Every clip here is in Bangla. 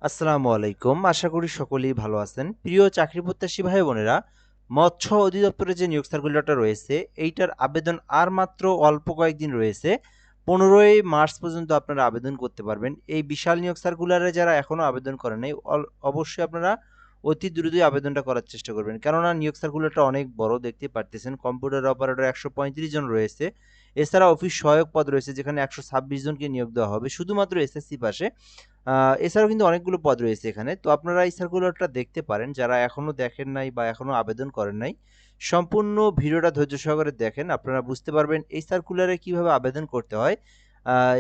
আসসালামু আলাইকুম। আশা করি সকলেই ভালো আছেন। প্রিয় চাকরি প্রত্যাশী ভাই বোনেরা, মৎস্য অধিদপ্তরের যে নিয়োগ সার্কুলারটা রয়েছে, এইটার আবেদন আর মাত্র অল্প কয়েকদিন রয়েছে। 15ই মার্চ পর্যন্ত আপনারা আবেদন করতে পারবেন। এই বিশাল নিয়োগ সার্কুলারে যারা এখনো আবেদন করেন নাই, অবশ্যই আপনারা অতি দ্রুতই আবেদনটা করার চেষ্টা করবেন। কেননা নিয়োগ সার্কুলারটা অনেক বড়, দেখতেই পারতেছেন। কম্পিউটার অপারেটর 135 জন রয়েছে। এছাড়া অফিস সহায়ক পদ রয়েছে, যেখানে 126 জনকে নিয়োগ দেওয়া হবে শুধুমাত্র এসএসসি পাশে। এছাড়াও কিন্তু অনেকগুলো পদ রয়েছে এখানে। তো আপনারা এই সার্কুলারটা দেখতে পারেন, যারা এখনো দেখেন নাই বা এখনো আবেদন করেন নাই। সম্পূর্ণ ভিডিওটা ধৈর্য সহকারে দেখেন, আপনারা বুঝতে পারবেন এই সার্কুলারে কিভাবে আবেদন করতে হয়।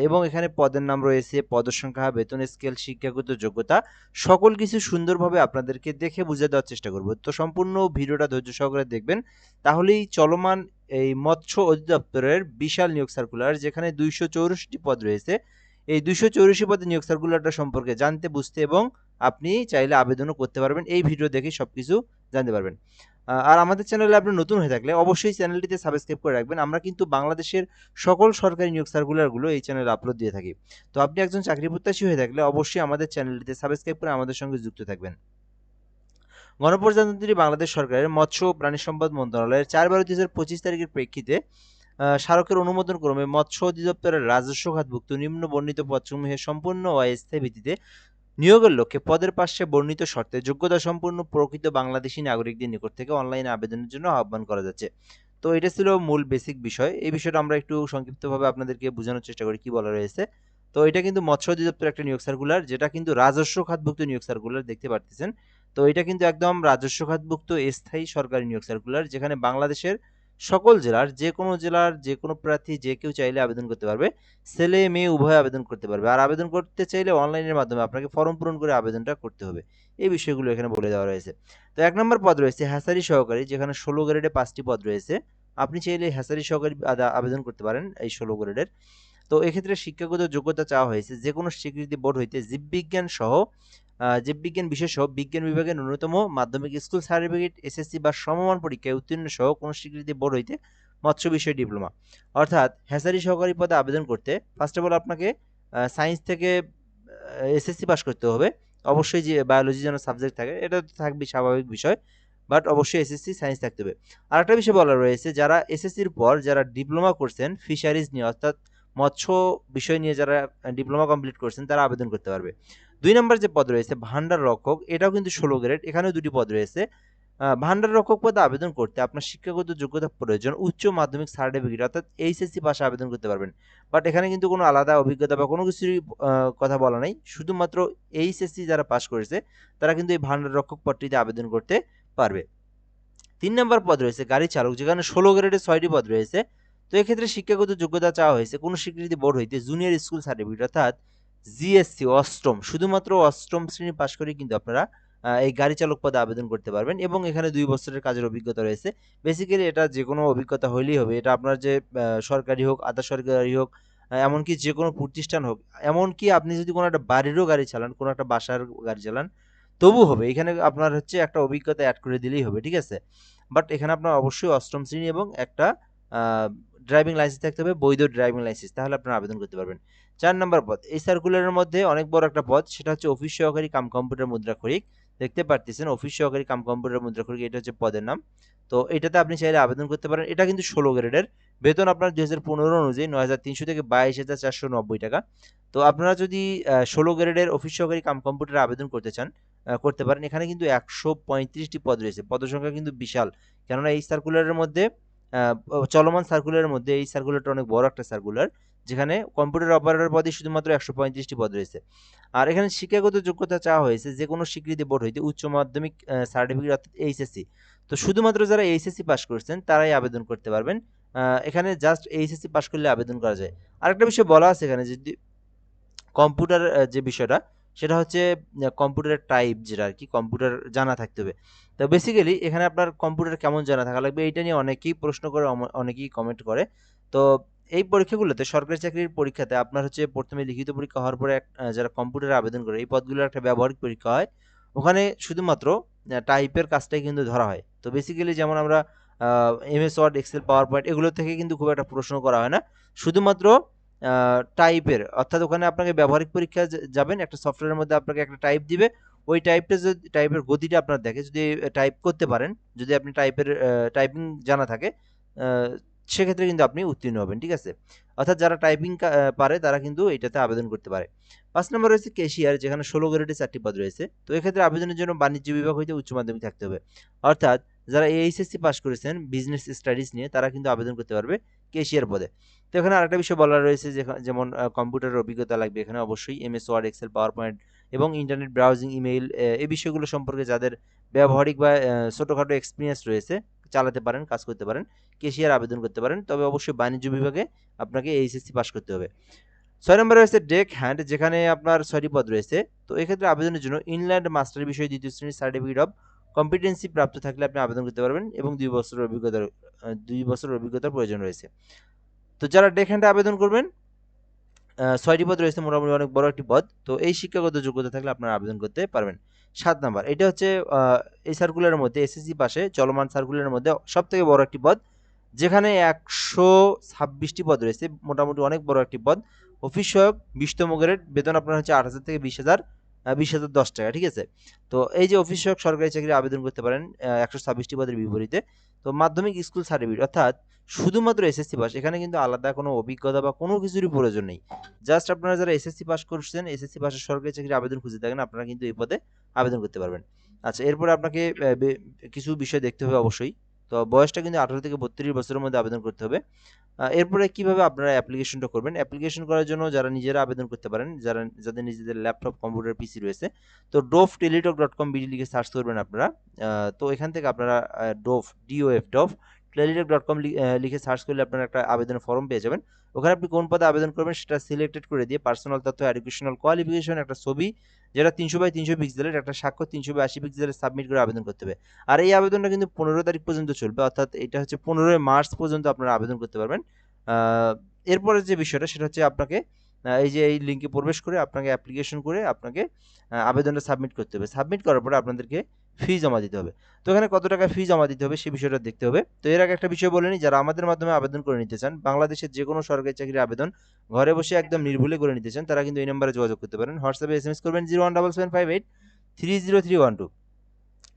এবং এখানে পদের নাম রয়েছে, পদসংখ্যা, বেতন স্কেল, শিক্ষাগত যোগ্যতা, সকল কিছু সুন্দরভাবে আপনাদেরকে দেখে বুঝিয়ে দেওয়ার চেষ্টা করব। তো সম্পূর্ণ ভিডিওটা ধৈর্য সহকারে দেখবেন, তাহলেই চলমান এই মৎস্য অধিদপ্তরের বিশাল নিয়োগ সার্কুলার, যেখানে 264টি পদ রয়েছে, এই 284 পদে নিয়োগ সার্কুলারটা সম্পর্কে জানতে, বুঝতে এবং আপনি চাইলে আবেদনও করতে পারবেন। এই ভিডিও দেখেই সবকিছু জানতে পারবেন। আর আমাদের চ্যানেলে আপনি নতুন হয়ে থাকলে অবশ্যই চ্যানেলটিতে সাবস্ক্রাইব করে রাখবেন। আমরা কিন্তু বাংলাদেশের সকল সরকারি নিয়োগ সার্কুলারগুলো এই চ্যানেলে আপলোড দিয়ে থাকি। তো আপনি একজন চাকরি প্রত্যাশী হয়ে থাকলে অবশ্যই আমাদের চ্যানেলটিতে সাবস্ক্রাইব করে আমাদের সঙ্গে যুক্ত থাকবেন। গণপ্রজাতন্ত্রী বাংলাদেশ সরকারের মৎস্য ও প্রাণী সম্পদ মন্ত্রণালয়ের 4/12/2025 তারিখের প্রেক্ষিতে স্মারকের অনুমোদন ক্রমে মৎস্য অধিদপ্তরের রাজস্ব খাতভুক্ত নিম্ন বর্ণিত পদসমূহে সম্পূর্ণ ও অস্থায়ী ভিত্তিতে নিয়োগের লক্ষ্যে পদের পার্শ্বে বর্ণিত শর্তে যোগ্যতা সম্পন্ন প্রকৃত বাংলাদেশী নাগরিকদের নিকট থেকে অনলাইনে আবেদনের জন্য আহ্বান করা যাচ্ছে। তো এটা ছিল মূল বেসিক বিষয়। এই বিষয়টা আমরা একটু সংক্ষিপ্তভাবে আপনাদেরকে বোঝানোর চেষ্টা করি কি বলা রয়েছে। তো এটা কিন্তু মৎস্য অধিদপ্তরের একটা নিয়োগ সার্কুলার, যেটা কিন্তু রাজস্ব খাতভুক্ত নিয়োগ সার্কুলার, দেখতে পারতেছেন। তো এটা কিন্তু একদম রাজস্ব খাতভুক্ত স্থায়ী সরকারি নিয়োগ সার্কুলার, যেখানে বাংলাদেশের সকল জেলার যে কোনো প্রার্থী যে কেউ চাইলে আবেদন করতে পারবে। ছেলে মেয়ে উভয় আবেদন করতে পারবে। আর আবেদন করতে চাইলে অনলাইনের মাধ্যমে আপনাকে ফর্ম পূরণ করে আবেদনটা করতে হবে। এই বিষয়গুলো এখানে বলে দেওয়া রয়েছে। তো ১ নম্বর পদ রয়েছে হ্যাচারি সহকারী, যেখানে ১৬ গ্রেডে ৫টি পদ রয়েছে। আপনি চাইলে হ্যাচারি সহকারী আবেদন করতে পারেন এই ১৬ গ্রেডের। তো এক্ষেত্রে শিক্ষাগত যোগ্যতা চাওয়া হয়েছে যেকোনো স্বীকৃতি বোর্ড হইতে জীববিজ্ঞান বিষয় সহ বিজ্ঞান বিভাগের ন্যূনতম মাধ্যমিক স্কুল সার্টিফিকেট, এসএসসি বা সমমান পরীক্ষায় উত্তীর্ণ সহ কোনো স্বীকৃতি বোর্ড হইতে মৎস্য বিষয় ডিপ্লোমা। অর্থাৎ হ্যাচারি সহকারী পদে আবেদন করতে ফার্স্ট অফ অল আপনাকে সায়েন্স থেকে এসএসসি পাস করতে হবে। অবশ্যই যে বায়োলজি যেন সাবজেক্ট থাকে, এটা তো থাকবেই, স্বাভাবিক বিষয়। বাট অবশ্যই এসএসসি সায়েন্স থাকতে হবে। আরেকটা বিষয় বলা রয়েছে, যারা এসএসসির পর যারা ডিপ্লোমা করছেন ফিশারিজ নিয়ে, অর্থাৎ মৎস্য বিষয় নিয়ে যারা ডিপ্লোমা কমপ্লিট করছেন, তারা আবেদন করতে পারবে। ২ নম্বর যে পদ রয়েছে ভান্ডার রক্ষক, এটাও কিন্তু ১৬ গ্রেড, এখানেও ২টি পদ রয়েছে। ভান্ডার রক্ষক পদে আবেদন করতে আপনার শিক্ষাগত যোগ্যতা প্রয়োজন উচ্চ মাধ্যমিক সার্টিফিকেট, অর্থাৎ এইচএসসি পাশে আবেদন করতে পারবেন। বাট এখানে কিন্তু কোনো আলাদা অভিজ্ঞতা বা কোনো কিছুরই কথা বলা নাই। শুধুমাত্র এইচএসসি যারা পাস করেছে তারা কিন্তু এই ভান্ডার রক্ষক পদটিতে আবেদন করতে পারবে। ৩ নম্বর পদ রয়েছে গাড়ি চালক, যেখানে ১৬ গ্রেডে ৬টি পদ রয়েছে। তো এক্ষেত্রে শিক্ষাগত যোগ্যতা চাওয়া হয়েছে কোনো স্বীকৃতি বোর্ড হইতে জুনিয়র স্কুল সার্টিফিকেট, অর্থাৎ জিএসসি অষ্টম, শুধুমাত্র অষ্টম শ্রেণী পাশ করেই কিন্তু আপনারা এই গাড়ি চালক পদে আবেদন করতে পারবেন এবং এখানে ২ বছরের কাজের অভিজ্ঞতা রয়েছে। বেসিক্যালি এটা যেকোনো অভিজ্ঞতা হইলেই হবে। এটা আপনার যে সরকারি হোক, আধা সরকারি হোক, এমনকি যেকোনো প্রতিষ্ঠান হোক, এমনকি আপনি যদি কোনো একটা বাড়িরও গাড়ি চালান, কোনো একটা বাসার গাড়ি চালান, তবু হবে। এখানে আপনার হচ্ছে একটা অভিজ্ঞতা এড করে দিলেই হবে, ঠিক আছে? বাট এখানে আপনার অবশ্যই অষ্টম শ্রেণী এবং একটা ড্রাইভিং লাইসেন্স থাকতে হবে, বৈধ ড্রাইভিং লাইসেন্স, তাহলে আপনারা আবেদন করতে পারবেন। ৪ নম্বর পদ, এই সার্কুলারের মধ্যে অনেক বড় একটা পদ, সেটা হচ্ছে অফিস সহকারী কাম কম্পিউটার মুদ্রাক্ষরিক। দেখতে পারতেছেন অফিস সহকারী কাম কম্পিউটার মুদ্রাক্ষরিক, এটা হচ্ছে পদের নাম। তো এটাতে আপনি চাইলে আবেদন করতে পারেন। এটা কিন্তু ১৬ গ্রেডের। বেতন আপনার ২০১৫ অনুযায়ী ৯৩০০ থেকে ২২,৪৯০ টাকা। তো আপনারা যদি ১৬ গ্রেডের অফিস সহকারী কাম কম্পিউটারে আবেদন করতে চান, করতে পারেন। এখানে কিন্তু ১৩৫টি পদ রয়েছে। পদের সংখ্যা কিন্তু বিশাল। কেননা এই সার্কুলারের মধ্যে চলমান সার্কুলারের মধ্যে এই সার্কুলারটা অনেক বড় একটা সার্কুলার, যেখানে কম্পিউটার অপারেটর পদে শুধুমাত্র ১৩৫টি পদ রয়েছে। আর এখানে শিক্ষাগত যোগ্যতা চাওয়া হয়েছে যেকোনো স্বীকৃতি বোর্ড হইতে উচ্চ মাধ্যমিক সার্টিফিকেট, অর্থাৎ এইচএসসি। তো শুধুমাত্র যারা এইচএসসি পাস করছেন তারাই আবেদন করতে পারবেন। এখানে জাস্ট এইচএসসি পাস করলে আবেদন করা যায়। আরেকটা বিষয় বলা আছে এখানে, যদি কম্পিউটার যে বিষয়টা, সেটা হচ্ছে কম্পিউটারের টাইপ, যেটা আরকি কম্পিউটার জানা থাকতে হবে। তো বেসিক্যালি এখানে আপনার কম্পিউটার কেমন জানা থাকা লাগবে, এইটা নিয়ে অনেকেই প্রশ্ন করে, অনেকেই কমেন্ট করে। তো এই পরীক্ষাগুলোতে, সরকারি চাকরির পরীক্ষাতে আপনার হচ্ছে ১ম এ লিখিত পরীক্ষা হওয়ার পরে যারা কম্পিউটারে আবেদন করে, এই পদগুলোর একটা ব্যবহারিক পরীক্ষা হয়। ওখানে শুধুমাত্র টাইপের কাজটাই কিন্তু ধরা হয়। তো বেসিক্যালি যেমন আমরা MS Word, Excel, PowerPoint এগুলো থেকে কিন্তু খুব একটা প্রশ্ন করা হয় না। শুধুমাত্র টাইপের, অর্থাৎ ওখানে আপনাকে ব্যবহারিক পরীক্ষা যাবেন, একটা সফটওয়্যারের মধ্যে আপনাকে একটা টাইপ দিবে, ওই টাইপটা যদি টাইপের গতিটা আপনার দেখে, যদি টাইপ করতে পারেন, যদি আপনি টাইপিং জানা থাকে, সেক্ষেত্রে কিন্তু আপনি উত্তীর্ণ হবেন, ঠিক আছে। অর্থাৎ যারা টাইপিং পারে তারা কিন্তু এটাতে আবেদন করতে পারে। 5 নম্বর রয়েছে ক্যাশিয়ার, যেখানে 16 গ্রেডে 4টি পদ রয়েছে। তো এক্ষেত্রে আবেদনের জন্য বাণিজ্য বিভাগ হইতে উচ্চ মাধ্যমিক থাকতে হবে। অর্থাৎ যারা এইচএসসি পাস করেছেন বিজনেস স্টাডিজ নিয়ে, তারা কিন্তু আবেদন করতে পারবে ক্যাশিয়ার পদে। তো এখানে আরেকটা বিষয় বলা রয়েছে, যেমন কম্পিউটারের অভিজ্ঞতা লাগবে এখানে অবশ্যই, MS Word, Excel, PowerPoint এবং ইন্টারনেট ব্রাউজিং, ইমেইল, এই বিষয়গুলো সম্পর্কে যাদের ব্যবহারিক বা ছোটোখাটো এক্সপিরিয়েন্স রয়েছে, চালাতে পারেন, কাজ করতে পারেন, ক্যাশিয়ার আবেদন করতে পারেন। তবে অবশ্যই বাণিজ্য বিভাগে আপনাকে এইচএসসি পাস করতে হবে। 6 নম্বরে রয়েছে ডেক হ্যান্ড, যেখানে আপনার 6টি পদ রয়েছে। তো এক্ষেত্রে আবেদনের জন্য ইনল্যান্ড মাস্টার বিষয়ে 2য় শ্রেণীর সার্টিফিকেট অফ কম্পিটেন্সি প্রাপ্ত থাকলে আপনি আবেদন করতে পারবেন এবং 2 বছরের অভিজ্ঞতার প্রয়োজন রয়েছে। তো যারা ডেক হ্যান্ডে আবেদন করবেন, 6টি পদ রয়েছে, মোটামুটি অনেক বড় একটি পদ। তো এই শিক্ষাগত যোগ্যতা থাকলে আপনারা আবেদন করতে পারবেন। 7 নাম্বার, এটা হচ্ছে এই সার্কুলারের মধ্যে, এসএসসি পাশে চলমান সার্কুলারের মধ্যে সবথেকে বড় একটি পদ, যেখানে 126টি পদ রয়েছে, মোটামুটি অনেক বড় একটি পদ। অফিস সহায়ক 20তম গ্রেড, বেতন আপনার হচ্ছে 8,000 থেকে 20,010 টাকা, ঠিক আছে। তো এই যে অফিস সহায়ক সরকারি চাকরি আবেদন করতে পারেন 126টি পদের বিপরীতে। তো মাধ্যমিক স্কুল সার্টিফিকেট, অর্থাৎ শুধুমাত্র এসএসসি পাস, এখানে কিন্তু আলাদা কোনো অভিজ্ঞতা বা কোনো কিছুরই প্রয়োজন নেই। জাস্ট আপনারা যারা এসএসসি পাস করছেন, এসএসসি পাশের সরকারি চাকরির আবেদন খুঁজে থাকেন, আপনারা কিন্তু এই পদে আবেদন করতে পারবেন। আচ্ছা, এরপরে আপনাকে কিছু বিষয় দেখতে হবে অবশ্যই। তো বয়সটা কিন্তু 18 থেকে 32 বছরের মধ্যে আবেদন করতে হবে। এরপরে কিভাবে আপনারা অ্যাপ্লিকেশনটা করবেন? অ্যাপ্লিকেশন করার জন্য যারা নিজেরা আবেদন করতে পারেন, যাদের নিজেদের ল্যাপটপ, কম্পিউটার, পিসি রয়েছে, তো dov.teletalk.com বিডি লিখে সার্চ করবেন আপনারা। তো এখান থেকে আপনারা dov.teletalk.com লিখে সার্চ করলে আপনারা একটা আবেদনের ফর্ম পেয়ে যাবেন। ওখানে আপনি কোন পদে আবেদন করবেন সেটা সিলেক্টেড করে দিয়ে পার্সোনাল তথ্য, এডুকেশনাল কোয়ালিফিকেশন, একটা ছবি যেটা 300x300 পিক্সেলের, একটা স্বাক্ষর 300x80 পিক্সেলের সাবমিট করে আবেদন করতে হবে। আর এই আবেদনটা কিন্তু 15 তারিখ পর্যন্ত চলবে, অর্থাৎ এটা হচ্ছে 15 মার্চ পর্যন্ত আপনারা আবেদন করতে পারবেন। এরপরে যে বিষয়টা সেটা হচ্ছে আপনাকে এই যে এই লিঙ্কে প্রবেশ করে আপনাকে অ্যাপ্লিকেশন করে আপনাকে আবেদনটা সাবমিট করতে হবে। সাবমিট করার পরে আপনাদেরকে ফি জমা দিতে হবে। তো এখানে কত টাকা ফি জমা দিতে হবে সেই বিষয়টা দেখতে হবে। তো এর আগে একটা বিষয় বলে নিই, যারা আমাদের মাধ্যমে আবেদন করে নিতে চান, বাংলাদেশের যে কোনো সরকারি চাকরির আবেদন ঘরে বসে একদম নির্ভুলে করে নিতে চান, তারা কিন্তু এই নম্বরে যোগাযোগ করতে পারেন। হোয়াটসঅ্যাপে এসএমএস করবেন 01775830312।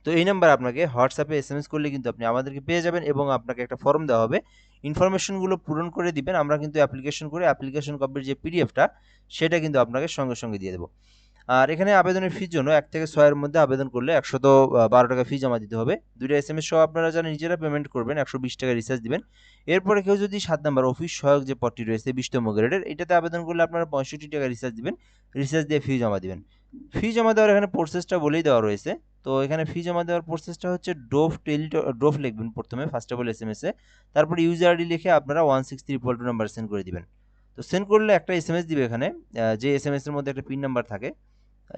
তো এই নাম্বার আপনাকে হোয়াটসঅ্যাপে এসএমএস করলে কিন্তু আপনি আমাদেরকে পেয়ে যাবেন এবং আপনাকে একটা ফর্ম দেওয়া হবে, ইনফরমেশনগুলো পূরণ করে দিবেন। আমরা কিন্তু অ্যাপ্লিকেশন কপির যে পিডিএফটা সেটা কিন্তু আপনাকে সঙ্গে সঙ্গে দিয়ে দেবো। আর এখানে আবেদনের ফির জন্য 1 থেকে 6 এর মধ্যে আবেদন করলে 112 টাকা ফি জমা দিতে হবে। 2টা এসএমএস সহ আপনারা যারা নিজেরা পেমেন্ট করবেন 120 টাকা রিচার্জ দিবেন। এরপরে কেউ যদি 7 নাম্বার অফিস সহায়ক যে পদটি রয়েছে 20তম গ্রেডের, এটাতে আবেদন করলে আপনারা 65 টাকা রিচার্জ দিবেন, রিচার্জ দিয়ে ফি জমা দিবেন। ফি জমা দেওয়ার এখানে প্রসেসটা বলেই দেওয়া রয়েছে। তো এখানে ফি জমা দেওয়ার প্রসেসটা হচ্ছে ডোভ লিখবেন প্রথমে, ফার্স্ট অফ অল এসএমএস এ, তারপর ইউজার আইডি লিখে আপনারা 16322 নাম্বার সেন্ড করে দিবেন। তো সেন্ড করলে একটা এসএমএস দিবে এখানে, যে এসএমএস এর মধ্যে একটা পিন নাম্বার থাকে,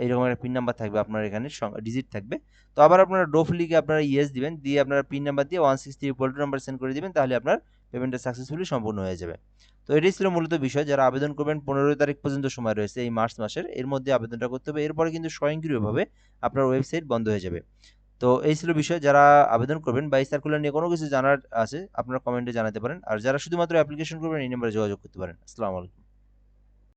এরকম একটা পিন নাম্বার থাকবে আপনার এখানে, ডিজিট থাকবে। তো আবার আপনারা ডোভ লিখে আপনারা ইয়েস দিবেন, দিয়ে আপনার পিন নাম্বার দিয়ে 16322 নাম্বার সেন্ড করে দিবেন, তাহলে আপনার পেমেন্টটা সাকসেসফুলি সম্পূর্ণ হয়ে যাবে। তো এটাই ছিল মূলত বিষয়। যারা আবেদন করবেন 15 তারিখ পর্যন্ত সময় রয়েছে এই মার্চ মাসের, এর মধ্যে আবেদনটা করতে হবে। এরপরে কিন্তু স্বয়ংক্রিয়ভাবে আপনার ওয়েবসাইট বন্ধ হয়ে যাবে। তো এই ছিল বিষয়। যারা আবেদন করবেন বা এই সার্কুলার নিয়ে কোনো কিছু জানার আছে আপনারা কমেন্টে জানাতে পারেন। আর যারা শুধুমাত্র অ্যাপ্লিকেশন করবেন এই নম্বরে যোগাযোগ করতে পারেন। আসসালামু আলাইকুম।